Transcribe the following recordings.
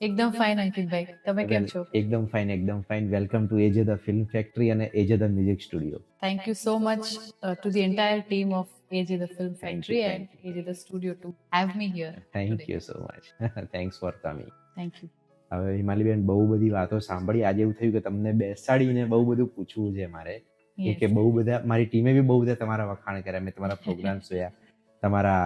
એકદમ ફાઇન અંકિતભાઈ, તમે કેમ છો? એકદમ fine. Welcome to AJ the film factory અને AJ the music studio. Thank you so much to the entire team of AJ the Film Thank Factory you, and thank you. AJ the Studio to have me here thank today. You so much. Thanks for coming. Thank you. હવે હિમાલીબેન બહુ બધી વાતો સાંભળી. આજે એવું થયું કે તમને બેસાડીને બહુ બધું પૂછવું છે મારે. Yes. કે બહુ બધા મારી ટીમે બી બહુ બધા તમારા વખાણ કર્યા. મેં તમારા પ્રોગ્રામ્સ જોયા, તમારા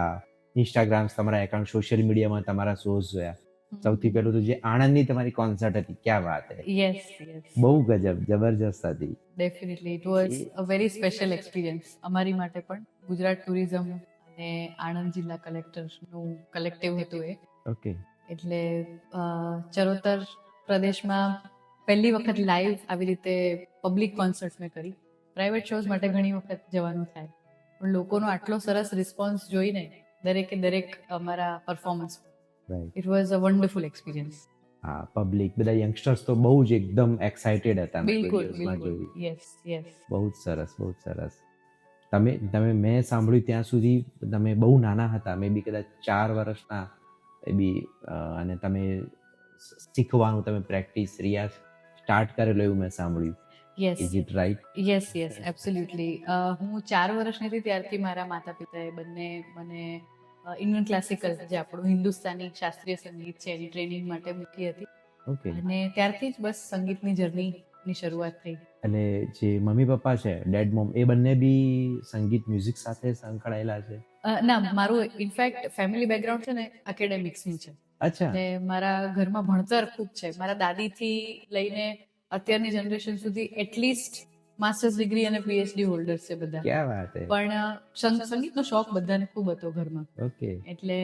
ઇન્સ્ટાગ્રામ્સ, તમારા એકાઉન્ટ, સોશિયલ મીડિયામાં તમારા શોઝ જોયા. સૌથી પહેલું તો જે આણંદની તમારી કોન્સર્ટ હતી, ક્યાં વાત હે! Yes, yes. બહુ ગજબ, જબરજસ્ત હતી. Definitely. It was a very special experience. અમારી માટે પણ ગુજરાત ટુરિઝમ અને આણંદ જિલ્લા કલેક્ટરનું કલેક્ટિવ હતું એ. ઓકે. એટલે ચરોતર પ્રદેશમાં પહેલી વખત લાઈવ આવી રીતે પબ્લિક કોન્સર્ટ મેં કરી. પ્રાઇવેટ શોઝ માટે ઘણી વખત જવાનું થાય, પણ લોકોનો આટલો સરસ રિસ્પોન્સ જોઈને દરેક અમારા performance, right. It was a wonderful experience. હા, પબ્લિક બધા યંગસ્ટર્સ તો બહુ જ એકદમ એક્સાઇટેડ હતા. મેં બિલકુલ વિડીયોઝમાં બિલકુલ. જોયું. Yes yes. બહુ જ સરસ, બહુ જ સરસ. તમે મેં સાંભળ્યું ત્યાં સુધી તમે બહુ નાના હતા, મે બી કદાચ 4 વર્ષના એ બી, અને તમે શીખવાનું, તમે પ્રેક્ટિસ, રિયાઝ સ્ટાર્ટ કરેલો એવું મેં સાંભળ્યું. Yes is it right? Yes yes absolutely. હું 4 વર્ષની હતી ત્યારથી મારા માતા પિતાએ બંને મને ઇન્ડિયન ક્લાસિકલ, જે આપણું હિન્દુસ્તાની શાસ્ત્રીય સંગીત છે, એની ટ્રેનિંગ માટે મૂકી હતી. ઓકે. અને ત્યારથી જ બસ સંગીતની જર્નીની શરૂઆત થઈ. અને જે મમ્મી પપ્પા છે, ડેડ મોમ, એ બંને બી સંગીત મ્યુઝિક સાથે સંકળાયેલા છે? ના, મારું ઇનફેક્ટ ફેમિલી બેકગ્રાઉન્ડ છે ને એકેડેમિક્સનું છે. અચ્છા. અને મારા ઘરમાં ભણતર ખૂબ છે. મારા દાદીથી લઈને અત્યારની જનરેશન સુધી એટલીસ્ટ માસ્ટર્સ ડિગ્રી અને પીએચડી હોલ્ડર્સ છે બધા. ક્યાં વાત હે! પણ સંગીતનો શોખ બધાને ખૂબ હતો ઘરમાં. ઓકે. એટલે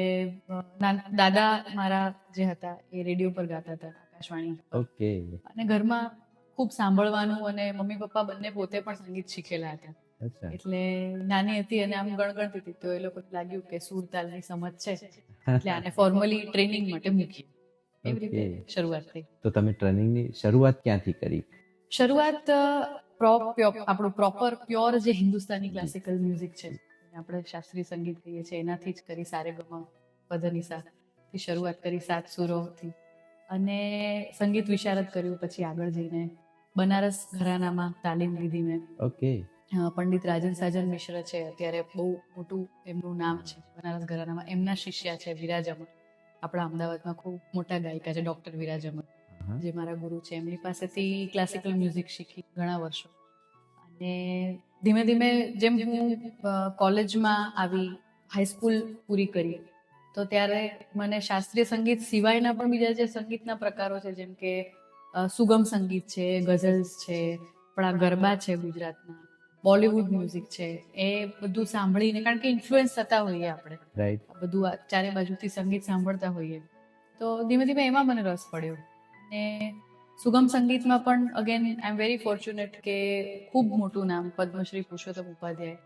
દાદા મારા જે હતા એ રેડિયો પર ગાતા હતા, આકાશવાણી. ઓકે. અને ઘરમાં ખૂબ સાંભળવાનું, અને મમ્મી પપ્પા બંને પોતે પણ સંગીત શીખેલા હતા. અચ્છા. એટલે નાની હતી અને આમ ગણગણતી હતી, તો એ લોકોને લાગ્યું કે સુર તાલની સમજ છે, એટલે આને ફોર્મલી ટ્રેનિંગ માટે મૂકી. એવી રીતે શરૂઆત થઈ. તો તમે ટ્રેનિંગની શરૂઆત ક્યાંથી કરી? શરૂઆત આપણું પ્રોપર પ્યોર જે હિન્દુસ્તાની ક્લાસિકલ મ્યુઝિક છે, આપણે શાસ્ત્રીય સંગીત કહીએ છીએ, એનાથી જ કરી. સારેગમા પધનિસાથી શરૂઆત કરી, 7 સુરોથી, અને સંગીત વિશારદ કર્યું. પછી આગળ જઈને બનારસ ઘરાનામાં તાલીમ લીધી મેં. ઓકે. પંડિત રાજન સાજન મિશ્ર છે, અત્યારે બહુ મોટું એમનું નામ છે બનારસ ઘરાનામાં. એમના શિષ્યા છે વિરાજમન, આપણા અમદાવાદમાં ખૂબ મોટા ગાયિકા છે, ડોક્ટર વિરાજમન, જે મારા ગુરુ છે. એમની પાસેથી ક્લાસિકલ મ્યુઝિક શીખી ઘણા વર્ષો. અને ધીમે ધીમે જેમ હું કોલેજમાં આવી, હાઈસ્કૂલ પૂરી કરી, તો ત્યારે મને શાસ્ત્રીય સંગીત સિવાયના પણ બીજા જે સંગીતના પ્રકારો છે, જેમ કે સુગમ સંગીત છે, ગઝલ્સ છે, આપણા ગરબા છે ગુજરાતના, બોલિવૂડ મ્યુઝિક છે, એ બધું સાંભળીને, કારણ કે ઇન્ફ્લુઅન્સ થતા હોઈએ આપણે, રાઈટ. બધું ચારે બાજુથી સંગીત સાંભળતા હોઈએ, તો ધીમે ધીમે એમાં મને રસ પડ્યો. અને સુગમ સંગીતમાં પણ again I am very fortunate કે ખૂબ મોટું નામ પદ્મશ્રી પુરુષોત્તમ ઉપાધ્યાય,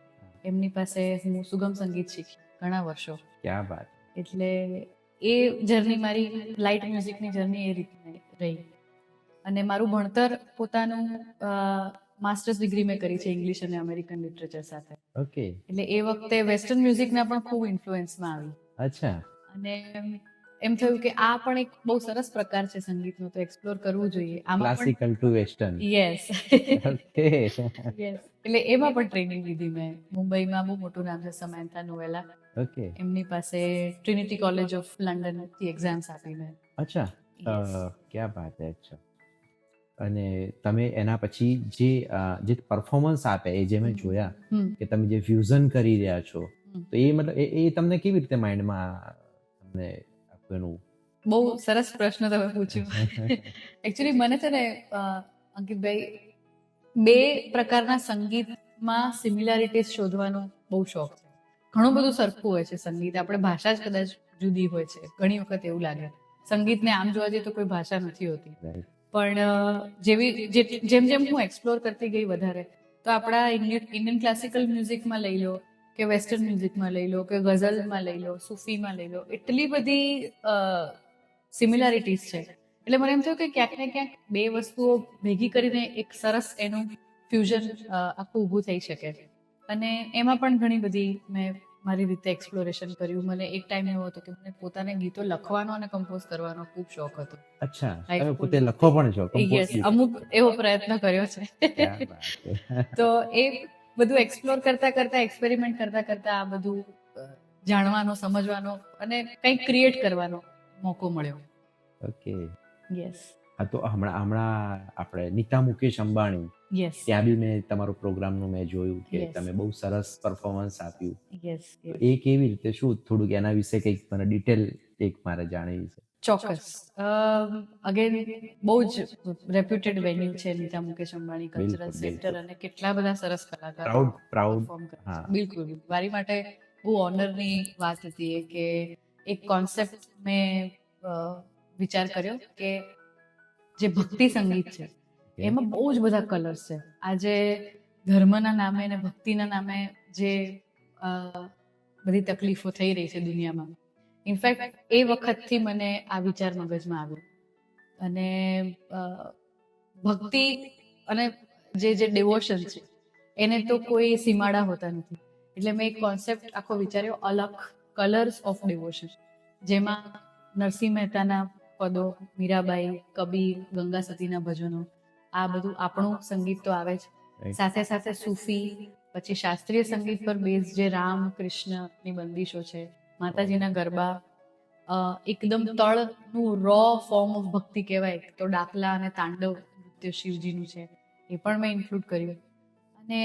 એમની પાસે હું સુગમ સંગીત શીખી ઘણા વર્ષો. ક્યાં વાત! એટલે એ જર્ની, મારી લાઇટ મ્યુઝિકની જર્ની એ રીતની રહી. અને મારું ભણતર પોતાનું માસ્ટર્સ ડિગ્રી મેં કરી છે ઇંગ્લિશ અને અમેરિકન લિટરેચર સાથે. ઓકે. એટલે એ વખતે વેસ્ટર્ન મ્યુઝિકના પણ ખૂબ ઇન્ફ્લુઅન્સમાં આવી. અચ્છા. અને એમ થયું કે આ પણ એક બહુ સરસ પ્રકાર છે સંગીતનો, તો એક્સપ્લોર કરવું જોઈએ. Classical to western. Yes. Okay. Yes. એટલે એમાં પણ ટ્રેનિંગ લીધી મેં. મુંબઈમાં બહુ મોટું નામ છે સમાન્થા નોવેલા, ઓકે. એમની પાસે ટ્રિનિટી કોલેજ ઓફ લંડનથી એક્ઝામ્સ આપી મેં. અચ્છા. ક્યાં વાત હે! અચ્છા. અને તમે એના પછી જે પરફોર્મન્સ આપે, એ જે મેં જોયા કે તમે જે ફ્યુઝન કરી રહ્યા છો, તો એ મતલબ એ તમને કેવી રીતે માઇન્ડમાં તમને એનું? બહુ સરસ પ્રશ્ન તમે પૂછ્યો. એકચ્યુઅલી મને છે ને અંકિતભાઈ, 2 પ્રકારના સંગીતમાં સિમિલારિટીઝ શોધવાનો બહુ શોખ છે. ઘણું બધું સરખું હોય છે સંગીત, આપણે ભાષા જ કદાચ જુદી હોય છે. ઘણી વખત એવું લાગે સંગીતને આમ જોવા જઈએ તો કોઈ ભાષા નથી હોતી, પણ જેમ હું એક્સપ્લોર કરતી ગઈ વધારે, તો આપણા ઇન્ડિયન ક્લાસિકલ મ્યુઝિકમાં લઈ લો, કે વેસ્ટર્ન મ્યુઝિકમાં લઈ લો, કે ગઝલમાં લઈ લો, સૂફીમાં લઈ લો, એટલી બધી સિમિલારિટીઝ છે. એટલે મને એમ થયું કે ક્યાંક ને ક્યાંક 2 વસ્તુઓ ભેગી કરીને એક સરસ એનું ફ્યુઝન આખું ઊભું થઈ શકે. અને એમાં પણ ઘણી બધી મેં મારી રીતે એક્સપ્લોરેશન કર્યું. મને એક ટાઈમ એવો હતો કે મને પોતાને ગીતો લખવાનો અને કમ્પોઝ કરવાનો ખૂબ શોખ હતો. અચ્છા, Like તમે પોતે લખો પણ છો, યસ, compose અમુક એવો પ્રયત્ન કર્યો છે. ક્યાં વાત છે. તો એ બધું એક્સપ્લોર કરતા કરતા, એક્સપેરિમેન્ટ કરતા કરતા આ બધું જાણવાનો, સમજવાનો અને કંઈક ક્રિએટ કરવાનો મોકો મળ્યો. ઓકે. યસ હા, તો હમણાં આપણે નીતા મુકેશ અંબાણી, યસ ત્યાં બી મેં તમારો પ્રોગ્રામનું મેં જોયું કે Yes. તમે બહુ સરસ પરફોર્મન્સ આપ્યું. યસ તો એ કેવી રીતે, શું થોડુંક એના વિશે કંઈક મને ડિટેલ એક મારે જાણવી છે. ચોક્કસ. અગેન બહુ જ રેપ્યુટેડ વેન્યુ છે નીતા મુકેશ અંબાણી કલ્ચરલ બિલકુલ, સેન્ટર, બિલકુલ. અને કેટલા બધા સરસ કલાકારો પ્રાઉડ perform કરે છે. હા. બિલકુલ મારી માટે બહુ ઓનરની વાત હતી એ કે એક કોન્સેપ્ટ મેં વિચાર કર્યો કે જે ભક્તિ સંગીત છે એમાં બહુ જ બધા કલર્સ છે. આજે ધર્મના નામે અને ભક્તિના નામે જે બધી તકલીફો થઈ રહી છે દુનિયામાં, ઇનફેક્ટ એ વખતથી મને આ વિચાર મગજમાં આવ્યો. અને ભક્તિ અને જે ડિવોશન છે એને તો કોઈ સીમાડા હોતા નથી. એટલે મેં એક કોન્સેપ્ટ આખો વિચાર્યો, અલખ કલર્સ ઓફ ડિવોશન, જેમાં નરસિંહ મહેતાના પદો, મીરાબાઈ, કબીર, ગંગા સતીના ભજનો, આ બધું આપણું સંગીત તો આવે જ, સાથે સાથે સૂફી, પછી શાસ્ત્રીય સંગીત પર બેઝ જે રામ કૃષ્ણની બંદીશો છે, માતાજીના ગરબા, એકદમ તળનું રો ફોર્મ ઓફ ભક્તિ કહેવાય તો ડાકલા અને તાંડવ નૃત્ય શિવજીનું છે, એ પણ મેં ઇન્ક્લુડ કર્યું. અને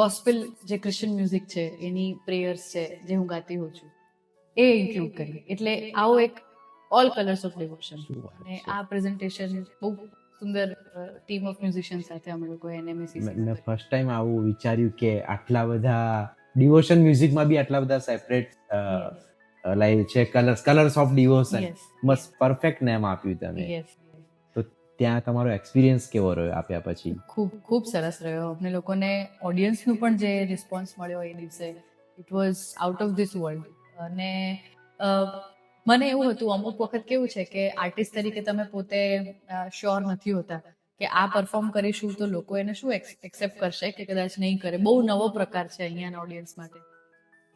ગોસ્પેલ જે ક્રિશ્ચન મ્યુઝિક છે એની પ્રેયર્સ છે જે હું ગાતી હોઉં છું એ ઇન્ક્લુડ કરી. એટલે આવો એક ઓલ કલર્સ ઓફ ડિવોશન. અને આ પ્રેઝન્ટેશન બહુ સુંદર ટીમ ઓફ મ્યુઝિશિયન સાથે અમે લોકો એનએમએસી મેં ફર્સ્ટ ટાઈમ આવું વિચાર્યું કે આટલા બધા ડિવોશન મ્યુઝિકમાં બી આટલા બધા સેપરેટ લાઈવ છે, કલર્સ ઓફ ડિવોશન. મસ્ત પરફેક્ટ નેમ આપ્યું તમે. તો ત્યાં તમારો એક્સપિરિયન્સ કેવો રહ્યો આપ્યા પછી? ખૂબ સરસ રહ્યો. અમને લોકોને ઓડિયન્સનું પણ જે રિસ્પોન્સ મળ્યો એ દિવસે, it was out of this world. અને મને એવું હતું, અમુક વખત કેવું છે કે આર્ટિસ્ટ તરીકે તમે પોતે શ્યોર નથી હોતા કે આ પરફોર્મ કરીશું તો લોકો એને શું એક્સેપ્ટ કરશે કે કદાચ નહીં કરે. બહુ નવો પ્રકાર છે અહીંયાના ઓડિયન્સ માટે.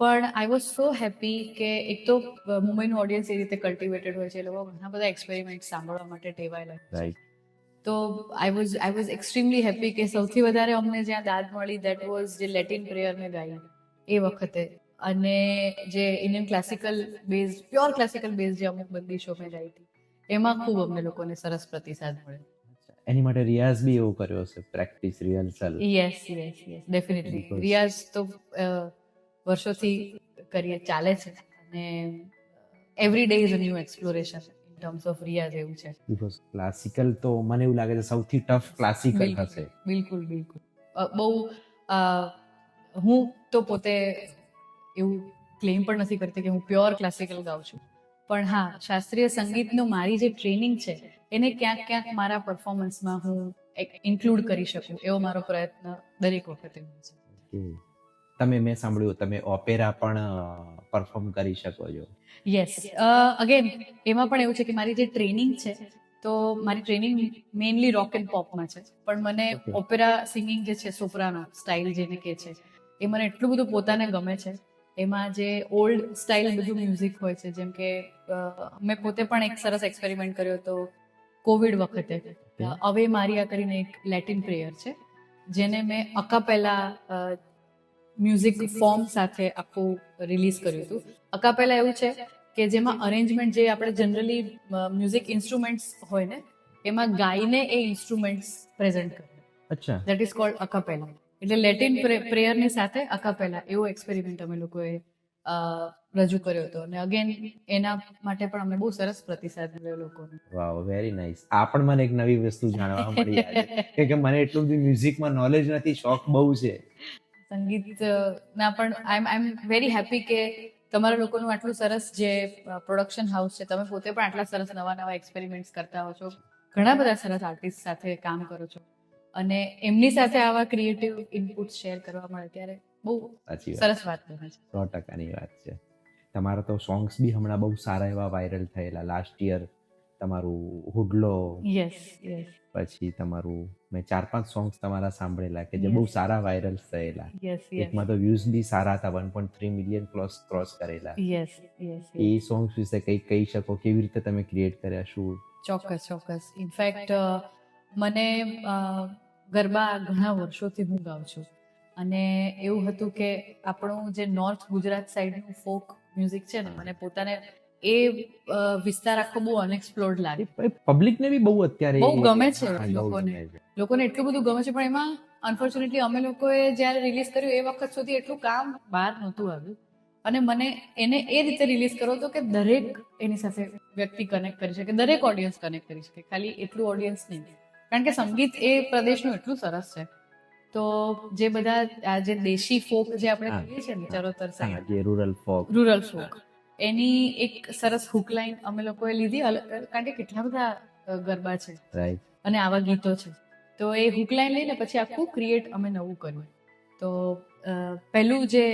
પણ આઈ વોઝ સો હેપી કે એક તો મુંબઈનું ઓડિયન્સ એ રીતે કલ્ટિવેટેડ હોય છે, એ લોકો ઘણા બધા એક્સપેરિમેન્ટ સાંભળવા માટે ટેવાયેલા છે. તો આઈ વોઝ એક્સ્ટ્રીમલી હેપી કે સૌથી વધારે અમને જ્યાં દાદ મળી દેટ વોઝ જે લેટિન પ્રેયર મેં ગાઈ એ વખતે, અને જે Indian classical base, pure classical base જે અમુક બંદીશો મેં ગાઈ હતી એમાં ખૂબ અમને લોકોને સરસ પ્રતિસાદ મળ્યો. એની માટે રિયાઝ બી એવો કર્યો છે, પ્રેક્ટિસ, રિહર્સલ? Yes definitely. રિયાઝ તો વર્ષોથી કરીએ, ચાલે છે. અને every day is a new exploration in terms of રિયાઝ, એવું છે. બીકોઝ ક્લાસિકલ તો મને એવું લાગે છે સૌથી ટફ ક્લાસિકલ હશે. બિલકુલ. બહુ હું તો પોતે એવું ક્લેમ પણ નથી કરતી કે હું પ્યોર ક્લાસિકલ ગાઉં છું, પણ હા, શાસ્ત્રીય સંગીતનું મારી જે ટ્રેનિંગ છે એને ક્યાંક ક્યાંક મારા પરફોર્મન્સમાં હું ઇન્ક્લુડ કરી શકું એવો મારો પ્રયત્ન દરેક વખતે હોય છે. મેં સાંભળ્યું તમે ઓપેરા પણ પરફોર્મ કરી શકો છો. યસ, અગેન એમાં પણ એવું છે કે મારી જે ટ્રેનિંગ છે, તો મારી ટ્રેનિંગ મેઇનલી રોક એન્ડ પોપમાં છે, પણ મને ઓપેરા સિંગિંગ જે છે, સોપ્રાનો સ્ટાઇલ જેને કહે છે, એ મને એટલું બધું પોતાને ગમે છે. એમાં જે ઓલ્ડ સ્ટાઇલ બધું મ્યુઝિક હોય છે, જેમ કે મેં પોતે પણ એક સરસ એક્સપેરિમેન્ટ કર્યો હતો કોવિડ વખતે. અવે મારિયા કરીને એક લેટિન પ્રેયર છે જેને મેં અકાપેલા મ્યુઝિક ફોર્મ સાથે આખું રિલીઝ કર્યું હતું. અકાપેલા એવું છે કે જેમાં અરેન્જમેન્ટ જે આપણે જનરલી મ્યુઝિક ઇન્સ્ટ્રુમેન્ટ્સ હોય ને એમાં ગાઈને એ ઇન્સ્ટ્રુમેન્ટ્સ પ્રેઝન્ટ કરે. અચ્છા. That is called a cappella. એટલે લેટિન પ્રેયરની સાથે અકાપેલા એવો એક્સપેરિમેન્ટ અમે લોકોએ રજૂ કર્યો હતો. અને અગેન એના માટે પણ અમને બહુ સરસ પ્રતિસાદ મળ્યો લોકોનો. વાવ, વેરી નાઇસ. આ પણ મને એક નવી વસ્તુ જાણવા મળી આજે કે મને એટલું બધું મ્યુઝિકમાં નોલેજ નથી, શોખ બહુ છે. સંગીતના પણ આઈ એમ વેરી હેપી કે તમારા લોકોનું આટલું સરસ જે પ્રોડક્શન હાઉસ છે, તમે પોતે પણ આટલા સરસ નવા એક્સપેરિમેન્ટ્સ કરતા હો છો, ઘણા બધા સરસ આર્ટિસ્ટ સાથે કામ કરો છો, અને એમની સાથે આવા ક્રિએટિવ ઇનપુટ શેર કરવા મળે ત્યારે બહુ સરસ વાત બને છે. 100%ની વાત છે. તમારા તો સોંગ્સ બી હમણાં બહુ સારા એવા વાયરલ થયેલા લાસ્ટ યર. તમારું હુડલો, યસ યસ પછી તમારું મેં 4-5 સોંગ્સ તમારા સાંભળેલા કે જે બહુ Yes. સારા વાયરલ થયેલા. યસ યસ એકમાં તો વ્યૂઝ બી સારા હતા, 1.3 મિલિયન ક્રોસ કરેલા. યસ યસ એ સોંગ્સ વિશે કંઈક કહી શકો, કેવી રીતે તમે ક્રિએટ કર્યા, શું? ચોક્કસ ઇનફેક્ટ મને ગરબા ઘણા વર્ષોથી હું ગાઉં છું અને એવું હતું કે આપણું જે નોર્થ ગુજરાત સાઈડનું ફોક મ્યુઝિક છે ને, મને પોતાને એ વિસ્તાર આખો બહુ અનએક્સપ્લોર્ડ લાગે. પબ્લિકને બી બહુ અત્યારે બહુ ગમે છે હા, બહુ લોકોને. ગમે છે. લોકોને એટલું બધું ગમે છે, પણ એમાં અનફોર્ચ્યુનેટલી અમે લોકોએ જ્યારે રિલીઝ કર્યું એ વખત સુધી એટલું કામ બહાર નહોતું આવ્યું અને મને એને એ રીતે રિલીઝ કરવો હતો કે દરેક એની સાથે વ્યક્તિ કનેક્ટ કરી શકે, દરેક ઓડિયન્સ કનેક્ટ કરી શકે, ખાલી એટલું ઓડિયન્સ નહીં. કારણ કે સંગીત એ પ્રદેશનું એટલું સરસ છે. તો જે બધા આ જે દેશી ફોક જે આપણે કહીએ છીએ ને, ચરોતર હા, સાઈડ જે રૂરલ ફોક, એની એક સરસ હુક લાઈન અમે લોકોએ લીધી. કારણ કે કેટલા બધા ગરબા છે રાઈટ. અને આવા ગીતો છે, તો એ હુક લાઈન લઈને પછી આખું ક્રિએટ અમે નવું કર્યું. તો પહેલું જે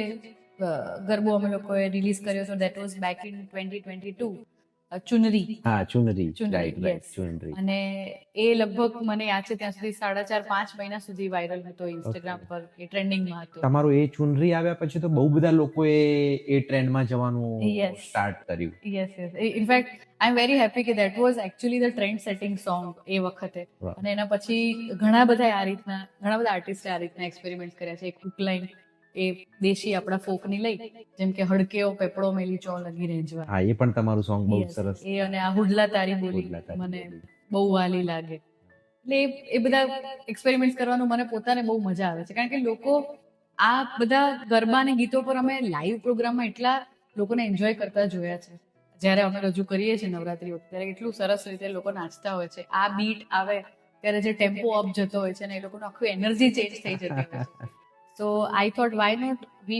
ગરબો અમે લોકોએ રિલીઝ કર્યો હતો, that was back in 2022, Chunari. હા, Chunari, Chunari, right right, yes. Chunari. અને એ લગભગ મને યાદ છે ત્યાં સુધી 4.5 મહિના સુધી વાયરલ હતો ઇન્સ્ટાગ્રામ પર, એ ટ્રેન્ડિંગમાં હતો. તમારું એ ચુનરી આવ્યા પછી તો બહુ બધા લોકોએ એ ટ્રેન્ડમાં જવાનું Yes. સ્ટાર્ટ કર્યું. Yes in fact I am very happy કે that was actually the trend setting song એ વખતે. વાહ. અને એના પછી ઘણા બધા આર્ટિસ્ટે આ રીતના એક્સપેરિમેન્ટ કર્યા છે. એક હુક લાઈન એ દેશી આપણા ફોકની લઈ, જેમ કે હડકેઓ પેપડો મેલી ચો લગી રેંજવા. હા, એ પણ તમારું સોંગ બહુ Yes, સરસ. એ અને આ હુડલા તારી બોલી હુડલા તારી મને બોલી. બહુ વાલી લાગે. એટલે એ બધા એક્સપેરિમેન્ટ કરવાનું મને પોતાને બહુ મજા આવે છે, કારણ કે લોકો આ બધા ગરબા અને ગીતો પર અમે લાઈવ પ્રોગ્રામમાં એટલા લોકોને એન્જોય કરતા જોયા છે. જ્યારે અમે રજૂ કરીએ છીએ નવરાત્રી વખતે, ત્યારે એટલું સરસ રીતે લોકો નાચતા હોય છે. આ બીટ આવે ત્યારે જે ટેમ્પો અપ જતો હોય છે અને એ લોકોનું આખું એનર્જી ચેન્જ થઈ જતી હોય છે. So I thought, why not we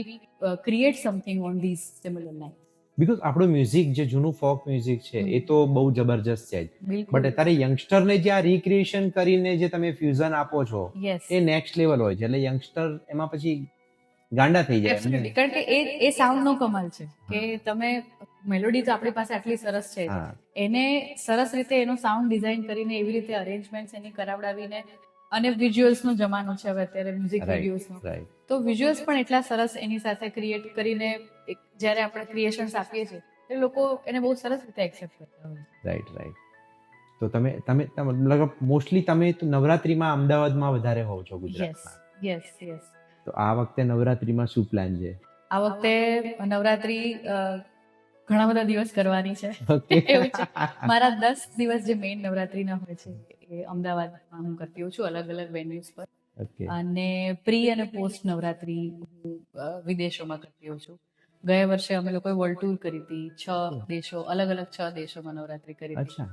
create something on these similar lines? Because આપણું મ્યુઝિક જે જૂનું ફોક મ્યુઝિક છે એ તો બહુ જબરજસ્ત છે જ. બિલકુલ. બટ અત્યારે યંગસ્ટરને જે આ રિક્રિએશન કરીને જે તમે ફ્યુઝન આપો છો, Yes. એ નેક્સ્ટ લેવલ હોય છે. એટલે યંગસ્ટર એમાં પછી ગાંડા થઈ જાય. Absolutely. કારણ કે એ સાઉન્ડ નો કમાલ છે કે તમે મેલોડી તો આપણી પાસે આટલી સરસ છે, હા. એને સરસ રીતે એનો સાઉન્ડ ડિઝાઇન કરીને એવી રીતે અરેન્જમેન્ટ એની કરાવડાવીને, અને વિઝ્યુઅલ્સ નો જમાનો છે હવે અત્યારે, મ્યુઝિક વિડીયોઝ નો, રાઈટ. તો વિઝ્યુઅલ્સ પણ એટલા સરસ એની સાથે ક્રિએટ કરીને જ્યારે આપણે ક્રિએશન્સ આપીએ છીએ એ લોકો એને બહુ સરસ રીતે એક્સેપ્ટ કરતા હોય છે. રાઈટ. તો તમે લગભગ મોસ્ટલી તમે તો નવરાત્રીમાં અમદાવાદમાં વધારે હોવ છો ગુજરાતમાં. યસ તો આ વખતે નવરાત્રીમાં શું પ્લાન છે? આ વખતે નવરાત્રી ઘણા બધા દિવસ કરવાની છે. એવું છે. મારા 10 દિવસ જે મેઇન નવરાત્રીના હોય છે એ અમદાવાદમાં હું કરતી હોઉં છું, અલગ અલગ વેન્યુઝ પર. ઓકે. અને પ્રી અને પોસ્ટ નવરાત્રી હું વિદેશોમાં કરતી હોઉં છું. ગયા વર્ષે અમે લોકોએ વર્લ્ડ ટૂર કરી હતી. 6 દેશો, અલગ અલગ 6 દેશોમાં નવરાત્રી કરી હતી. અચ્છા,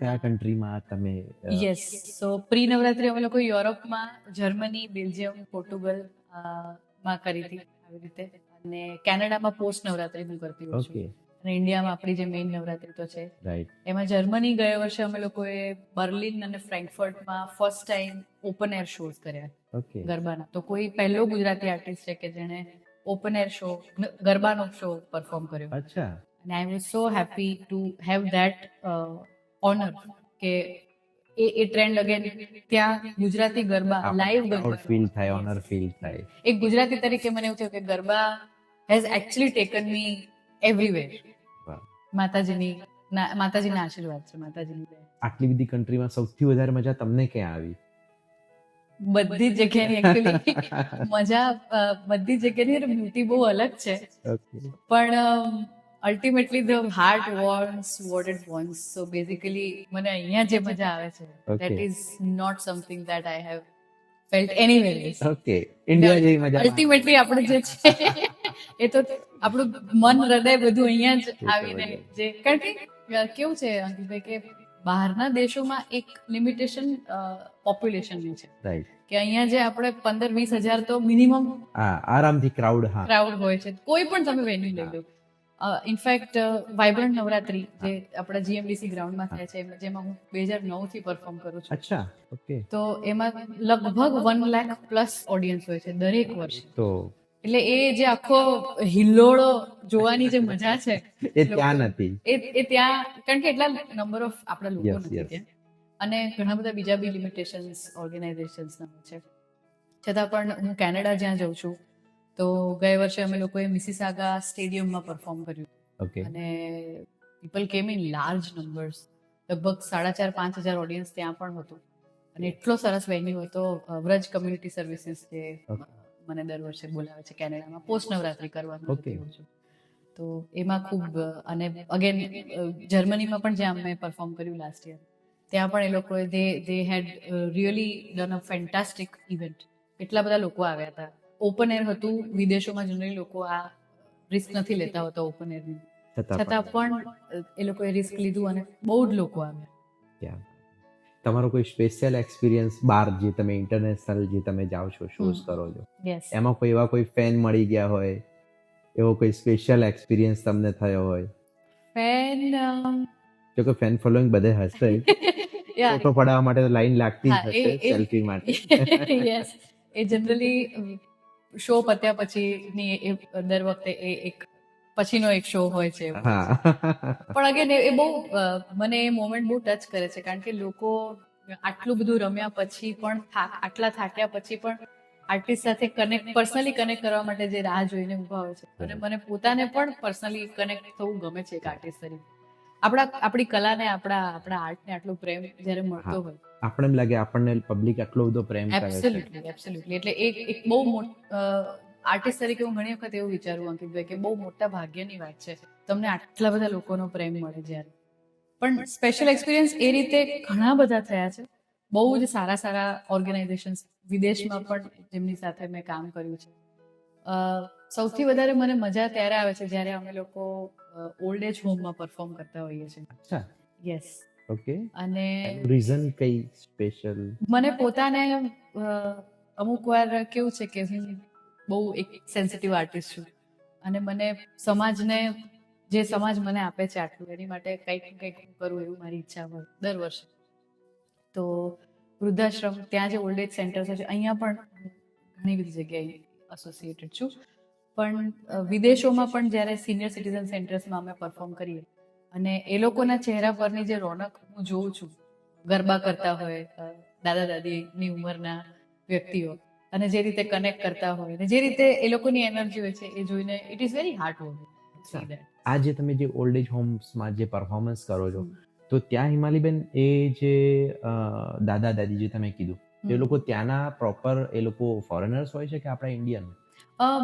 કયા કન્ટ્રીમાં તમે? યસ, સો પ્રી નવરાત્રી અમે લોકો યુરોપમાં, જર્મની, બેલ્જિયમ, પોર્ટુગલ માં કરી હતી આવી રીતે. અને કેનેડામાં પોસ્ટ નવરાત્રી હું કરતી હોઉં છું. ઓકે. અને ઇન્ડિયામાં આપણી જે મેઇન નવરાત્રી તો છે, રાઈટ. એમાં જર્મની ગયા વર્ષે અમે લોકોએ બર્લિન અને ફ્રેન્કફર્ટમાં first time open air shows કર્યા ઓકે. ગરબાના. તો કોઈ પહેલો ગુજરાતી આર્ટિસ્ટ છે કે જેણે ઓપન એર શો, ગરબાનો શો પરફોર્મ કર્યો. અચ્છા. અને I was so happy to have that honour કે એ ટ્રેન્ડ અગેન ત્યાં ગુજરાતી ગરબા, લાઈવ ગરબા ફીલ થાય, ઓનર ફીલ થાય. એક ગુજરાતી તરીકે મને એવું થયું કે garba has actually taken me everywhere. વાહ. માતાજીના આશીર્વાદ છે, માતાજીની દયા. આટલી બધી કન્ટ્રીમાં સૌથી વધારે મજા તમને ક્યાં આવી? બધી જ જગ્યાની એકચ્યુઅલી મજા, બધી જગ્યાની બ્યુટી બહુ અલગ છે, ઓકે. પણ ultimately the heart wants what it wants. So basically મને અહીંયા જે મજા આવે છે, that is not something that I have felt anywhere else. Okay. India જેવી મજા. અલ્ટિમેટલી આપણે જે છે એ તો આપણું મન, હૃદય બધું અહીંયા જ આવીને જે, કારણ કે કેવું છે અંકિતભાઈ કે બહારના દેશોમાં એક લિમિટેશન પોપ્યુલેશનની છે. રાઈટ. કે અહીંયા જે આપણે 15-20 હજાર તો મિનિમમ હા, આરામથી ક્રાઉડ. હા. ક્રાઉડ હોય છે, કોઈ પણ તમે વેન્યુ લઈ લો. ઇનફેક્ટ વાઇબ્રન્ટ નવરાત્રી જે આપણા જીએમડીસી ગ્રાઉન્ડમાં થાય છે, જેમાં હું 2009 થી પરફોર્મ કરું છું. અચ્છા. ઓકે. તો એમાં લગભગ 1 લાખ પ્લસ ઓડિયન્સ હોય છે દરેક વર્ષે. તો એટલે એ જે આખો હિલ્લોળો જોવાની જે મજા છે એ ત્યાં નથી. એ ત્યાં, કારણ કે એટલા નંબર ઓફ આપણા લોકો Yes, નથી yes. ત્યાં, અને ઘણા બધા બીજા બી લિમિટેશન્સ ઓર્ગેનાઇઝેશન્સના છે. છતાં પણ હું કેનેડા જ્યાં જઉં છું, તો ગયા વર્ષે અમે લોકોએ મિસિસાગા સ્ટેડિયમમાં પરફોર્મ કર્યું, ઓકે. અને પીપલ કેમ ઇન લાર્જ નંબર્સ, લગભગ 4,500-5,000 ઓડિયન્સ ત્યાં પણ હતું, અને એટલો સરસ વેન્યુ હતો. વ્રજ કમ્યુનિટી સર્વિસીસ જે મને દર વર્ષે બોલાવે છે કેનેડામાં પોસ્ટ નવરાત્રી કરવાનું Okay. એવું છે, તો એમાં ખૂબ, અને અગેન જર્મનીમાં પણ જ્યાં અમે પરફોર્મ કર્યું લાસ્ટ યર, ત્યાં પણ એ લોકોએ they had really done a fantastic event. એટલા બધા લોકો આવ્યા હતા. ઓપન એર હતું. વિદેશોમાં જનરલી લોકો આ રિસ્ક નથી લેતા હોતા ઓપન એરની, છતાં પણ એ લોકોએ રિસ્ક લીધું અને બહુ જ લોકો આવ્યા. Yeah. તમારો કોઈ સ્પેશિયલ એક્સપિરિયન્સ બાર જે તમે ઇન્ટરનેશનલ જે તમે જાઓ છો શોઝ કરો છો, યસ. એમાં કોઈ એવા કોઈ ફેન મળી ગયા હોય, એવો કોઈ સ્પેશિયલ એક્સપિરિયન્સ તમને થયો હોય? ફેન જો કે ફેન ફોલોઈંગ બધે હશે, ફોટો પડાવવા માટે તો લાઈન લાગતી જ હશે, સેલ્ફી માટે. યસ, એ જનરલી શો પત્યા પછીની એ દર વખતે એ એક પછીનો એક શો હોય છે. હા. પણ અગેન એ બહુ મને એ મોમેન્ટ બહુ ટચ કરે છે, કારણ કે લોકો આટલું બધું રમ્યા પછી પણ આટલા થાક્યા પછી પણ આર્ટિસ્ટ સાથે પર્સનલી કનેક્ટ કરવા માટે જે રાહ જોઈને ઊભા હોય છે, અને મને પોતાને પણ પર્સનલી કનેક્ટ થવું ગમે છે એક આર્ટિસ્ટ તરીકે. આપણી કલાને, આપણા આર્ટને આટલો પ્રેમ જ્યારે મળતો હોય, આપણને એમ લાગે આપણને પબ્લિક આટલો બધો પ્રેમ કરે છે. એબ્સોલ્યુટલી. એટલે એક બહુ આર્ટિસ્ટ તરીકે હું ઘણી વખત એવું વિચારું અંકિતભાઈ, કે બહુ મોટા ભાગ્યની વાત છે તમને આટલા બધા લોકોનો પ્રેમ મળે જ્યારે. પણ સ્પેશિયલ એક્સપિરિયન્સ એ રીતે ઘણા બધા થયા છે. બહુ જ સારા ઓર્ગેનાઇઝેશન્સ વિદેશમાં પણ જેમની સાથે મેં કામ કર્યું છે. સૌથી વધારે મને મજા ત્યારે આવે છે જ્યારે અમે લોકો ઓલ્ડ એજ હોમમાં પરફોર્મ કરતા હોઈએ છીએ. અચ્છા. યસ. ઓકે. અને રીઝન કઈ સ્પેશિયલ? મને પોતાને અમુક વાર કેવું છે કે હું બહુ એક સેન્સિટિવ આર્ટિસ્ટ છું, અને મને સમાજને, જે સમાજ મને આપે છે આટલું, એની માટે કંઈક કરું એવું મારી ઈચ્છા હોય દર વર્ષે. તો વૃદ્ધાશ્રમ, ત્યાં જે ઓલ્ડ એજ સેન્ટર્સ છે, અહીંયા પણ ઘણી બધી જગ્યાએ એસોસિએટેડ છું, પણ વિદેશોમાં પણ જ્યારે સિનિયર સિટીઝન સેન્ટર્સમાં અમે પરફોર્મ કરીએ, અને એ લોકોના ચહેરા પરની જે રોનક હું જોઉં છું, ગરબા કરતા હોય દાદા દાદીની ઉંમરના વ્યક્તિઓ, અને જે રીતે કનેક્ટ કરતા હોય, અને જે રીતે એ લોકોની એનર્જી હોય છે, એ જોઈને it is very heart warming. આ જે તમે જે ઓલ્ડ એજ હોમ્સમાં જે પરફોર્મન્સ કરો છો, તો ત્યાં હિમાલીબેન એ જે દાદા દાદી જે તમે કીધું, એ લોકો ત્યાંના પ્રોપર એ લોકો ફોરેનર્સ હોય છે કે આપણા ઇન્ડિયન?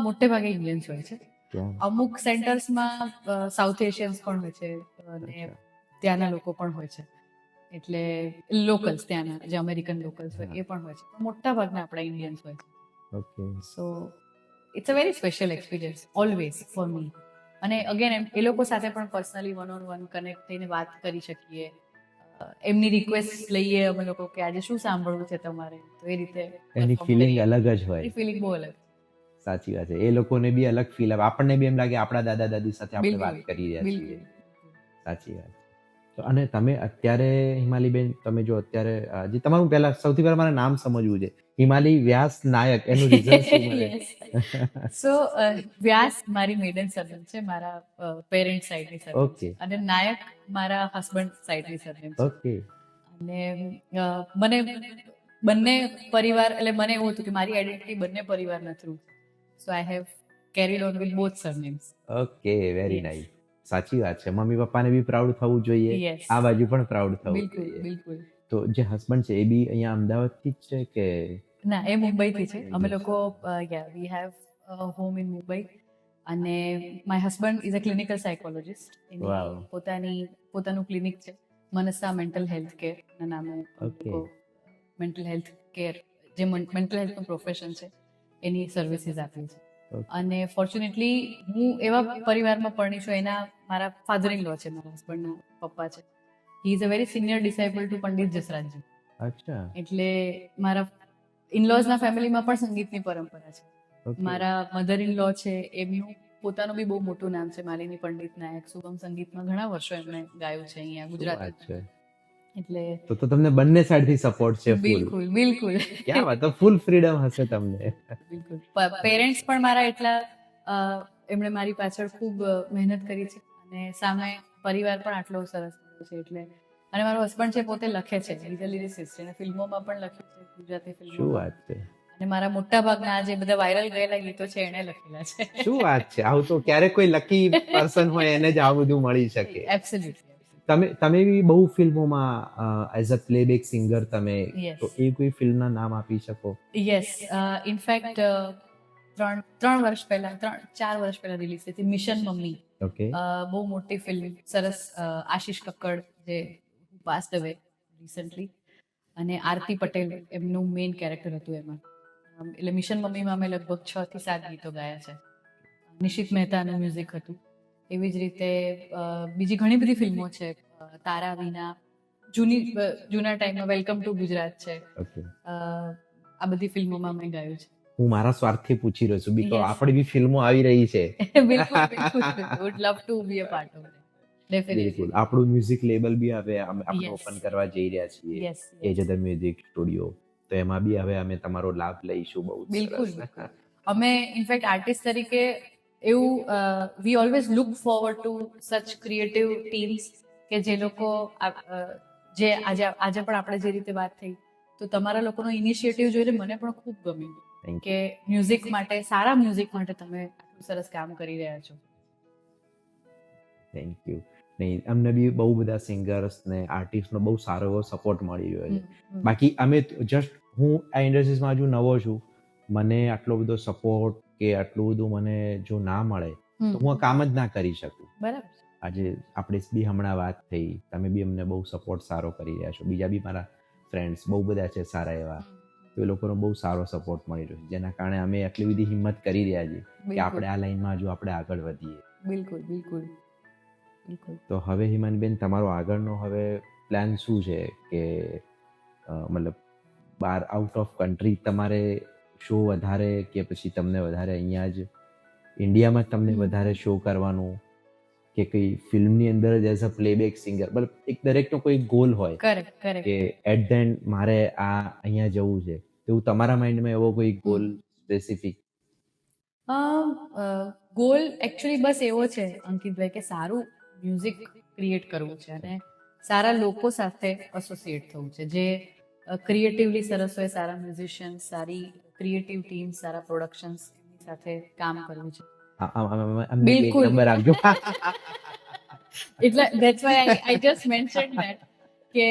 મોટે ભાગે ઇન્ડિયન્સ હોય છે. અમુક સેન્ટર્સમાં સાઉથ એશિયન્સ પણ હોય છે, અને ત્યાંના લોકો પણ હોય છે, એટલે લોકલ્સ, ત્યાંના જે અમેરિકન લોકલ્સ હોય એ પણ હોય છે, પણ મોટા ભાગના આપણા ઇન્ડિયન્સ હોય છે. Okay. So it's a very special experience always for me. અને અગેન એ લોકો સાથે પણ પર્સનલી વન કનેક્ટ થઈને વાત કરી શકીએ, એમની રિક્વેસ્ટ લઈએ અમે લોકો કે આજે શું સાંભળવું છે તમારે, તો એ રીતે એની ફિલિંગ અલગ જ હોય. ફિલિંગ બહુ અલગ. સાચી વાત છે. એ લોકોને બી અલગ ફીલ આવે, આપણને બી એમ લાગે આપણા દાદા દાદી સાથે આપણે વાત કરી રહ્યા છીએ. સાચી વાત. તો અને તમે અત્યારે હિમાલીબેન, તમે જો અત્યારે જે તમારું પહેલા સૌથી પહેલા મારે નામ સમજવું છે, હિમાલી વ્યાસ નાયક, એનું રીઝન શું છે? સો વ્યાસ મારી મેડન સરનેમ છે, મારા પેરેન્ટ સાઈડની સરનેમ છે, અને નાયક મારા હસબન્ડ સાઈડની સરનેમ છે. ઓકે. અને મને બંને પરિવાર, એટલે મને એવું હતું કે મારી આઈડેન્ટિટી બંને પરિવારના through, so I have carried on with both surnames. Okay, very nice. સાચી વાત છે. મમ્મી પપ્પાને બી પ્રાઉડ થવું જોઈએ, આ બાજુ પણ પ્રાઉડ થવું જોઈએ. બિલકુલ. તો જે હસબન્ડ છે એ બી અહીંયા અમદાવાદથી જ છે કે? ના, એ મુંબઈથી છે. અમે લોકો we have home in Mumbai, અને my husband is a clinical psychologist. પોતાનું ક્લિનિક છે, મનસા મેન્ટલ હેલ્થ કેર ના નામે. મેન્ટલ હેલ્થ કેર, જે મેન્ટલ હેલ્થનું પ્રોફેશન છે, એની સર્વિસીસ આપી છે. અને ફોર્ચ્યુનેટલી હું એવા પરિવારમાં પરણી છું, એના મારા ફાધર ઇન લો છે, મારા હસબન્ડના પપ્પા છે. He is a very senior disciple to Pandit Jasrajji. અચ્છા. એટલે મારા ઇનલોઝના ફેમિલીમાં પણ સંગીતની પરંપરા છે. મારા મધર ઇન લો છે, એમનું પોતાનું બી બહુ મોટું નામ છે, માલિની પંડિત નાયક. સુગમ સંગીતમાં ઘણા વર્ષો એમણે ગાયું છે અહીંયા ગુજરાતમાં. એટલે તો તમને બંને સાઈડથી સપોર્ટ છે. બિલકુલ. ક્યાં વાત, તો ફૂલ ફ્રીડમ હશે તમને. બિલકુલ. પેરેન્ટ્સ પણ મારા એટલા એમણે મારી પાછળ ખૂબ મહેનત કરી છે અને સામે પરિવાર પણ આટલો સરસ મળ્યો છે. એટલે અને મારો હસબન્ડ છે પોતે લખે છે, લીગલ લિરિસિસ્ટ છે, અને ફિલ્મોમાં પણ લખ્યું છે, ગુજરાતી શું ફિલ્મોમાં. વાત છે, અને મારા મોટા ભાગના જે બધા વાયરલ ગયેલા ગીતો છે એણે લખેલા છે. શું વાત છે. આવું તો ક્યારેક કોઈ લકી પર્સન હોય એને જ આ બધું મળી શકે. એબ્સોલ્યુટલી. તમે બી બહુ ફિલ્મોમાં એઝ અ પ્લેબેક સિંગર તમે, Yes. તો એ કોઈ ફિલ્મના નામ આપી શકો? યસ, ઇનફેક્ટ 4 વર્ષ પહેલા રિલીઝ થઈ હતી મિશન મમ્મી. ઓકે. બહુ મોટી ફિલ્મ, સરસ. આશિષ કક્કડ જે પાસ્ડ અવે રિસન્ટલી, અને આરતી પટેલ એમનું મેઇન કેરેક્ટર હતું એમાં. એટલે મિશન મમ્મીમાં અમે લગભગ 6 થી 7 ગીતો ગાયા છે. નિશિત મહેતાનું મ્યુઝિક હતું. એવી જ રીતે બીજી ઘણી બધી ફિલ્મો છે. તારા વિના, જૂના ટાઈમમાં વેલકમ ટુ ગુજરાત છે. ઓકે. આ બધી ફિલ્મોમાં મેં ગાયું છે. હું મારા સ્વાર્થથી પૂછી રહ્યો છું, બીકોઝ Yes. આપણી બી ફિલ્મો આવી રહી છે. બિલકુલ. Would love to be a part of it. Definitely. બિલકુલ. આપણું મ્યુઝિક લેબલ બી હવે આપણે Yes. ઓપન કરવા જઈ રહ્યા છીએ, યસ. એજ અધર મ્યુઝિક સ્ટુડિયો. તો એમાં બી હવે અમે તમારો લાભ લઈશું. બહુ જ બિલકુલ. સરસ. અમે ઇનફેક્ટ આર્ટિસ્ટ તરીકે એવું we always look forward to such creative teams કે જે લોકો જે આજે પણ આપણે જે રીતે વાત થઈ, તો તમારા લોકોનો ઇનિશિયેટિવ જોઈને મને પણ ખૂબ ગમ્યું Thank you. કે મ્યુઝિક માટે, સારા મ્યુઝિક માટે તમે આટલું સરસ કામ કરી રહ્યા છો. Thank you. નહીં, અમને બી બહુ બધા સિંગર્સ ને આર્ટિસ્ટનો બહુ સારો એવો સપોર્ટ મળી રહ્યો છે. બાકી અમે જસ્ટ, હું આ ઇન્ડસ્ટ્રીઝમાં હજુ નવો છું, મને આટલો બધો સપોર્ટ કે આટલું બધું મને જો ના મળે તો હું આ કામ જ ના કરી શકું. બરાબર. આજે આપણે બી હમણાં વાત થઈ, તમે બી અમને બહુ સપોર્ટ સારો કરી રહ્યા છો. બીજા બી મારા ફ્રેન્ડ્સ બહુ બધા છે સારા એવા, તો એ લોકોનો બહુ સારો સપોર્ટ મળી રહ્યો છે, જેના કારણે અમે આટલી બધી હિંમત કરી રહ્યા છીએ કે આપણે આ લાઈનમાં હજુ આપણે આગળ વધીએ. બિલકુલ. તો હવે હિમાનબેન, તમારો આગળનો હવે પ્લાન શું છે કે મતલબ બહાર આઉટ ઓફ કન્ટ્રી તમારે શો વધારે, કે પછી તમને વધારે અહીંયા જ ઇન્ડિયામાં જ તમને વધારે શો કરવાનું, કે કઈ ફિલ્મની અંદર જ એઝ અ પ્લેબેક સિંગર, મતલબ એક દરેકનો કોઈ ગોલ હોય કરેક્ટ. કે એટ ધ એન્ડ મારે આ અહીંયા જવું છે, એવું તમારા માઇન્ડમાં એવો કોઈ ગોલ સ્પેસિફિક? ગોલ એકચ્યુઅલી બસ એવો છે અંકિતભાઈ કે સારું મ્યુઝિક ક્રિએટ કરવું છે અને સારા લોકો સાથે એસોસિએટ થવું છે, જે ક્રિએટિવલી સરસ હોય, સારા મ્યુઝિશિયન્સ, સારી ક્રિએટિવ ટીમ, સારા પ્રોડક્શન્સ સાથે કામ કરવું છે. બિલકુલ. નંબર આપજો. એટલે that's why I just mentioned that કે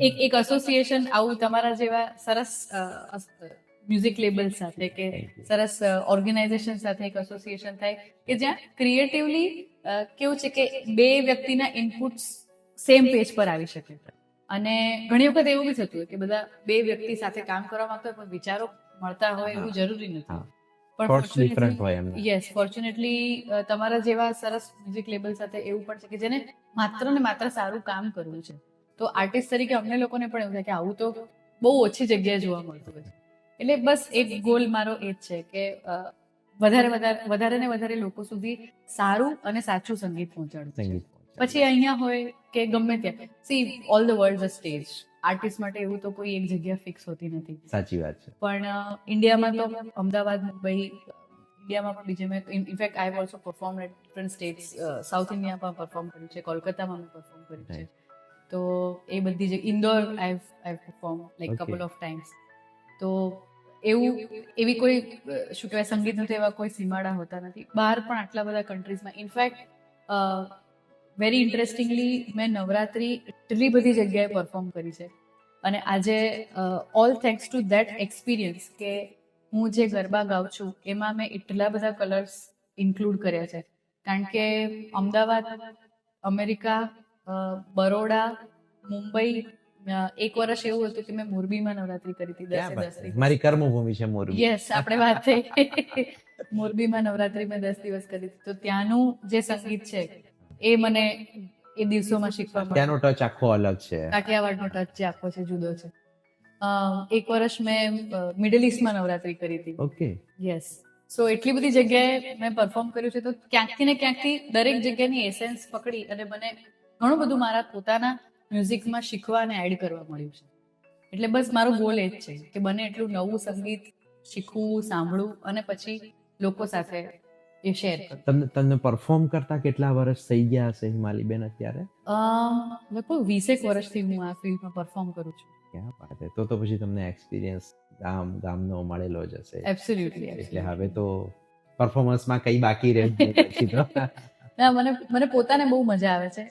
એક એસોસિએશન આવું તમારા જેવા સરસ મ્યુઝિક લેબલ સાથે કે સરસ ઓર્ગેનાઇઝેશન સાથે એક એસોસિએશન થાય કે જ્યાં ક્રિએટિવલી કેવું છે કે બે વ્યક્તિના ઇનપુટ્સ સેમ પેજ પર આવી શકે. અને ઘણી વખત એવું બી થતું હોય કે બધા બે વ્યક્તિ સાથે કામ કરવા માંગતા હોય પણ વિચારો મળતા હોય એવું જરૂરી નથી. યસ, ફોર્ચ્યુનેટલી તમારા જેવા સરસ મ્યુઝિક લેબલ સાથે એવું પણ છે કે જેને માત્ર ને માત્ર સારું કામ કરવું છે. તો આર્ટિસ્ટ તરીકે અમને લોકોને પણ એવું થાય કે આવું તો બહુ ઓછી જગ્યાએ જોવા મળતું હોય છે. એટલે બસ એક ગોલ મારો એ જ છે કે વધારે ને વધારે લોકો સુધી સારું અને સાચું સંગીત પહોંચાડવું. પછી અહીંયા હોય કે ગમે ત્યાં, C all the world a stage. Artist માટે એવું તો કોઈ એક જગ્યા ફિક્સ હોતી નથી. સાચી વાત છે. પણ ઇન્ડિયામાં તો અમદાવાદ, મુંબઈ, ઇન્ડિયામાં પણ બીજે મેં in fact I have also perform at different states. South ઇન્ડિયામાં પણ પરફોર્મ કર્યું છે, કોલકાતામાં મેં પરફોર્મ કર્યું છે. તો એ બધી જે Indore I have perform like couple of times. તો એવી કોઈ શું કહેવાય, સંગીતનું તો એવા કોઈ સીમાડા હોતા નથી. બહાર પણ આટલા બધા કન્ટ્રીઝમાં, ઇનફેક્ટ વેરી ઇન્ટરેસ્ટિંગલી મેં નવરાત્રી એટલી બધી જગ્યાએ પરફોર્મ કરી છે. અને આજે all thanks to that experience કે હું જે ગરબા ગાઉં છું એમાં મેં એટલા બધા કલર્સ ઇન્ક્લુડ કર્યા છે. કારણ કે અમદાવાદ, અમેરિકા, બરોડા, મુંબઈ, એક વર્ષ એવું હતું કે મેં મોરબીમાં નવરાત્રી કરી હતી 10 દિવસ. મારી કર્મભૂમિ છે મોરબી. યસ, આપણે વાત થઈ. મોરબીમાં નવરાત્રી મેં 10 દિવસ કરી હતી. તો ત્યાંનું જે સંગીત છે એ મને એ દિવસોમાં શીખવા મળ્યું. ત્યાંનો ટચ આખો અલગ છે. કાઠિયાવાડનો ટચ જે આખો છે જુદો છે. એક વર્ષ મેં મિડલ ઈસ્ટમાં નવરાત્રી કરી હતી. ઓકે. યસ. સો એટલી બધી જગ્યાએ મેં પરફોર્મ કર્યું છે. તો ક્યાંકથી ને ક્યાંકથી દરેક જગ્યાની એસેન્સ પકડી અને મને ઘણું બધું મારા પોતાના મ્યુઝિકમાં શીખવા અને એડ કરવા મળ્યું છે. એટલે બસ મારો ગોલ એ જ છે કે બને એટલું નવું સંગીત શીખવું, સાંભળવું અને પછી લોકો સાથે એ શેર કરું. તમને પરફોર્મ કરતા કેટલા વર્ષ થઈ ગયા હશે હિમાલીબેન અત્યારે? લગભગ 20 વર્ષથી હું આ ફિલ્ડમાં પરફોર્મ કરું છું. ક્યાં વાત છે. તો પછી તમને એક્સપિરિયન્સ ગામનો મળેલો જ હશે. એબ્સોલ્યુટલી. એટલે હવે તો પરફોર્મન્સમાં કઈ બાકી રહે પછી તો. ના, મને પોતાને બહુ મજા આવે છે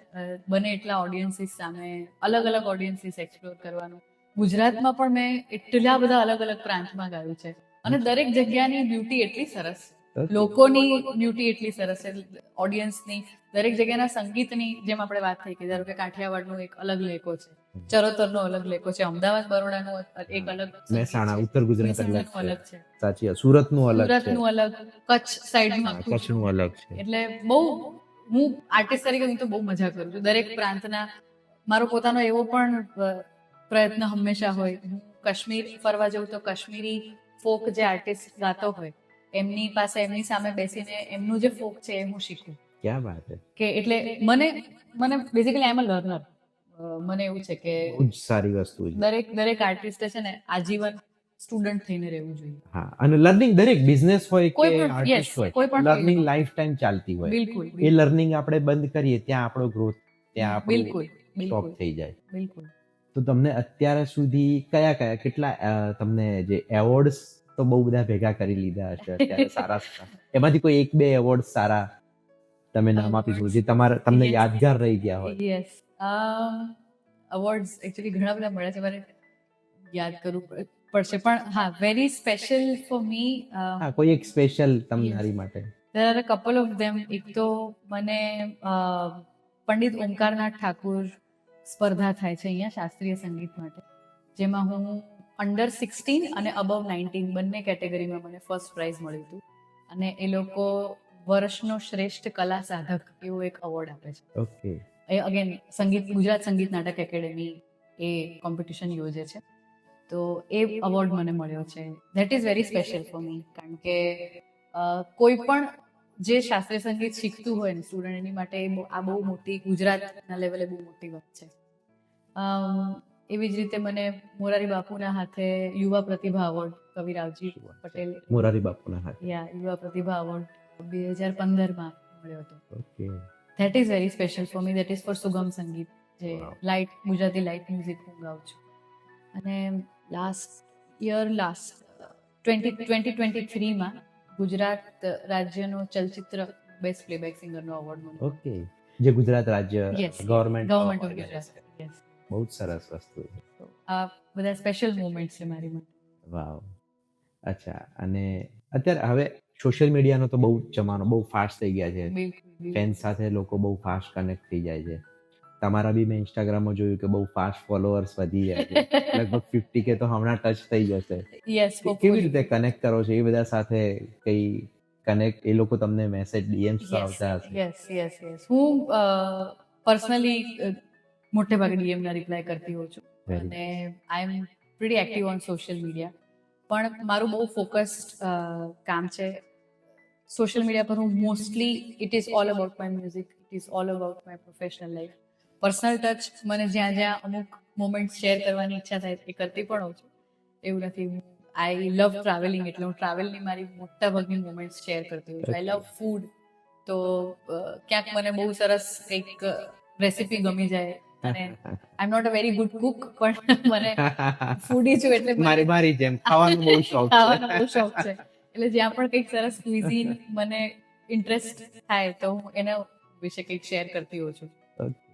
બને એટલા ઓડિયન્સીસ સામે અલગ અલગ ઓડિયન્સીસ એક્સપ્લોર કરવાનું. ગુજરાતમાં પણ મેં એટલા બધા અલગ અલગ પ્રાંતમાં ગાયું છે અને દરેક જગ્યાની બ્યુટી એટલી સરસ, લોકોની બ્યુટી એટલી સરસ છે, ઓડિયન્સની, દરેક જગ્યાના સંગીતની. જેમ આપણે વાત થઈ કે ધારો કે કાઠિયાવાડનો એક અલગ લેકો છે, ચરોતરનો અલગ લેકો છે, અમદાવાદ બરોડાનો એક અલગ, મહેસાણા ઉત્તર ગુજરાત અલગ છે, સાચી વાત, સુરતનું અલગ છે, સુરતનું અલગ, કચ્છ સાઈડમાં કચ્છનું અલગ છે. એટલે બહુ, હું આર્ટિસ્ટ તરીકે હું તો બહુ મજા કરું છું. દરેક પ્રાંતના મારો પોતાનો એવો પણ પ્રયત્ન હંમેશા હોય, હું કાશ્મીર ફરવા જાઉં તો કાશ્મીરી ફોક જે આર્ટિસ્ટ ગાતો હોય એમની પાસે, એમની સામે બેસીને એમનું જે ફોક છે એ હું શીખું. ક્યાં વાત છે. કે એટલે મને basically I M a learner. મને એવું છે કે બહુ જ સારી વસ્તુ છે. દરેક આર્ટિસ્ટે છે ને આજીવન સ્ટુડન્ટ થઈને રહેવું જોઈએ. હા, અને લર્નિંગ દરેક બિઝનેસ હોય કે આર્ટિસ્ટ હોય, કોઈ પણ લર્નિંગ લાઈફ ટાઈમ ચાલતી હોય. બિલકુલ. એ લર્નિંગ આપણે બંધ કરીએ ત્યાં આપણો ગ્રોથ, ત્યાં આપણું સ્ટોપ થઈ જાય. બિલકુલ. તો તમને અત્યાર સુધી કયા કેટલા તમને જે એવોર્ડ્સ તો બહુ બધા ભેગા કરી લીધા હશે અત્યારે સારા, એમાંથી કોઈ એક બે એવોર્ડ સારા તમે નામ આપી શકો જે તમને યાદગાર રહી ગયા હોય? યસ, અવોર્ડ્સ એકચ્યુઅલી ઘણા બધા મળ્યા છે, મારે યાદ કરવું પડશે, પણ હા, વેરી સ્પેશિયલ ફોર મી. હા, કોઈ એક સ્પેશિયલ તમારી માટે? There are a couple of them. એક તો મને પંડિત ઓમકારનાથ ઠાકુર સ્પર્ધા થાય છે અહીંયા શાસ્ત્રીય સંગીત માટે, જેમાં હું અંડર 16 અને અબવ 19 બંને કેટેગરીમાં મને ફર્સ્ટ પ્રાઇઝ મળ્યું હતું. અને એ લોકો વર્ષનો શ્રેષ્ઠ કલા સાધક એવો એક એવોર્ડ આપે છે. ઓકે. એ અગેન ગુજરાત સંગીત નાટક એકેડેમી એ કોમ્પિટિશન યોજે છે, તો એ એવોર્ડ મને મળ્યો છે. That is very special for me, કારણ કે કોઈ પણ જે શાસ્ત્રીય સંગીત શીખતું હોય ને સ્ટુડન્ટ, એની માટે આ બહુ મોટી, ગુજરાતના લેવલે બહુ મોટી વાત છે. એવી જ રીતે મને મોરારી બાપુના હાથે યુવા પ્રતિભા એવોર્ડ, કવિરાવજી પટેલ મોરારી બાપુના હાથે યુવા પ્રતિભા એવોર્ડ 2015માં મળ્યો હતો. Okay. That is very special for me. That is four સુગમ સંગીત, જે લાઇટ, ગુજરાતી લાઇટ મ્યુઝિક હું ગાઉં છું. અને લાસ્ટ 2023માં ગુજરાત રાજ્યનો ચલચિત્ર બેસ્ટ પ્લેબેક સિંગરનો એવોર્ડ મળ્યો. ઓકે, જે ગુજરાત રાજ્ય ગવર્મેન્ટ ઓફ ગુજરાત. બહુ જ સરસ વસ્તુ છે. આ બધા સ્પેશિયલ મોમેન્ટ્સ છે મારી માટે. વાવ. અચ્છા, અને અત્યારે હવે સોશિયલ મીડિયાનો તો બહુ જમાનો, બહુ ફાસ્ટ થઈ ગયા છે. ફેન્સ સાથે લોકો બહુ ફાસ્ટ કનેક્ટ થઈ જાય છે. તમારા બી મેં ઇન્સ્ટાગ્રામમાં જોયું કે બહુ ફાસ્ટ ફોલોઅર્સ વધી ગયા છે. લગભગ 50K તો હમણાં ટચ થઈ જશે. કેવી રીતે કનેક્ટ કરો છો એ બધા સાથે? કઈ કનેક્ટ, એ લોકો તમને મેસેજ, ડીએમ્સ આવતા હશે? યસ. હું પર્સનલી મોટે ભાગે ડીએમ ના રિપ્લાય કરતી હોઉં છું, અને I am pretty active on social media. પણ મારું બહુ ફોકસ્ડ કામ છે સોશિયલ મીડિયા પર. હું mostly it is all about my music, it is all about my professional life. Personal touch મને જ્યાં અમુક મોમેન્ટ શેર કરવાની ઈચ્છા થાય એ કરતી પણ હોઉં છું. એવું નથી, આઈ લવ ટ્રાવેલિંગ, એટલે હું ટ્રાવેલની મારી મોટા ભાગની મોમેન્ટ શેર કરતી હોઉં છું. આઈ લવ ફૂડ, તો ક્યાંક મને બહુ સરસ કંઈક રેસીપી ગમી જાય, અને I am not a very good cook, પણ મને ફૂડી છું એટલે મારી જેમ ખાવાનો બહુ શોખ છે. એટલે જ્યાં પણ કંઈક સરસ ક્વિઝીન મને ઇન્ટરેસ્ટ થાય તો હું એના વિશે કંઈક શેર કરતી હોઉં છું.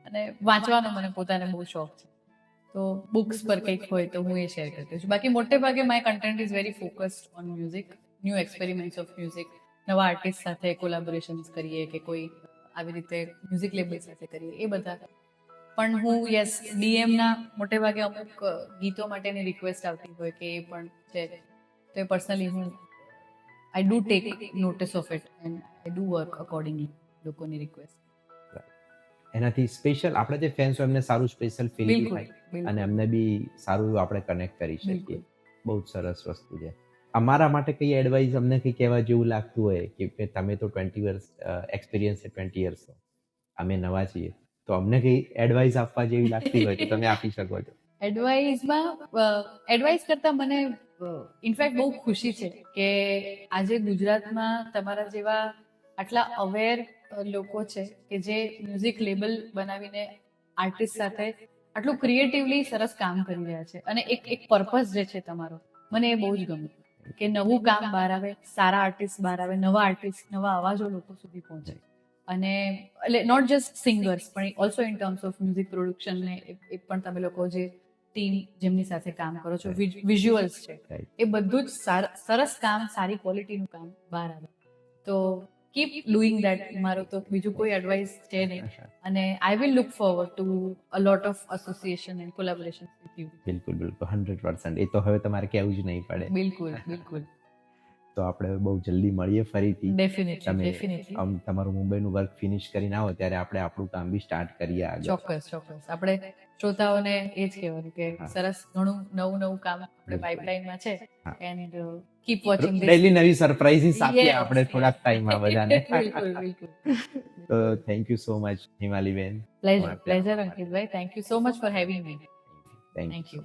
અને વાંચવાનો મને પોતાને બહુ શોખ છે, તો બુક્સ પર કંઈક હોય તો હું એ શેર કરતી હોઉં છું. બાકી મોટે ભાગે my content is very focused on music, new experiments of music, નવા આર્ટિસ્ટ સાથે કોલેબોરેશન્સ કરીએ કે કોઈ આવી રીતે મ્યુઝિક લેબલ સાથે કરીએ, એ બધા. પણ હું ડીએમના મોટે ભાગે અમુક ગીતો માટેની રિક્વેસ્ટ આવતી હોય કે એ પણ છે, તો એ પર્સનલી હું I do tech notice of it and I do work accordingly લોકોની રિક્વેસ્ટ. એનાથી સ્પેશિયલ આપણે જે ફેન્સ હોય એમને સારું સ્પેશિયલ ફીલ થાય, અને એમને બી સારું આપણે કનેક્ટ કરી શકીએ. બહુ જ સરસ વસ્તુ છે. અમારા માટે કઈ એડવાઇસ, અમને કઈ કહેવા જેવું લાગતું હોય કે તમે તો 20 વર્ષ એક્સપિરિયન્સ છે, 20 યર્સનો, અમે નવા છીએ, તો અમને કઈ એડવાઇસ આપવા જેવી લાગતી હોય તો તમે આપી શકો છો. એડવાઇસ કરતા મને ઇનફેક્ટ બહુ ખુશી છે કે આજે ગુજરાતમાં તમારા જેવા આટલા અવેર લોકો છે કે જે મ્યુઝિક લેબલ બનાવીને આર્ટિસ્ટ સાથે આટલું ક્રિએટિવલી સરસ કામ કરી રહ્યા છે અને એક પર્પઝ જે છે તમારો મને એ બહુ જ ગમ્યું કે નવું કામ બહાર આવે, સારા આર્ટિસ્ટ બહાર આવે, નવા આર્ટિસ્ટ, નવા અવાજો લોકો સુધી પહોંચે અને એટલે નોટ જસ્ટ સિંગર્સ પણ also in terms of music production ને એ પણ તમે લોકો જે ટીમ જેમની સાથે કામ કરો છો, વિઝ્યુઅલ્સ છે, એ બધું જ સરસ કામ, સારી ક્વોલિટીનું કામ બહાર આવે. તો કીપ ડુઈંગ દેટ. મારો તો બીજું કોઈ એડવાઇસ છે નહીં અને I will look forward to a lot of association and collaboration with you. બિલકુલ બિલકુલ 100%. એ તો હવે તમારે કહેવું જ નહીં પડે. બિલકુલ બિલકુલ. તો આપણે બહુ જલ્દી મળીએ ફરીથી. ડેફિનેટલી. તમારું મુંબઈનું વર્ક ફિનિશ કરીને આવો ત્યારે આપણે આપણું કામ બી સ્ટાર્ટ કરીએ આગળ. ચોક્કસ. આપણે શ્રોતાઓને એ જ કહેવાનું કે સરસ ઘણું નવું કામ આપણે પાઇપલાઇનમાં છે and keep watching this. Daily નવી સરપ્રાઇઝીસ આપીએ આપણે થોડાક ટાઈમમાં બધાને. બિલકુલ. તો થેન્ક યુ સો મચ હિમાલીબેન. પ્લેઝર અંકિતભાઈ. Thank you so much for having me. Thank you.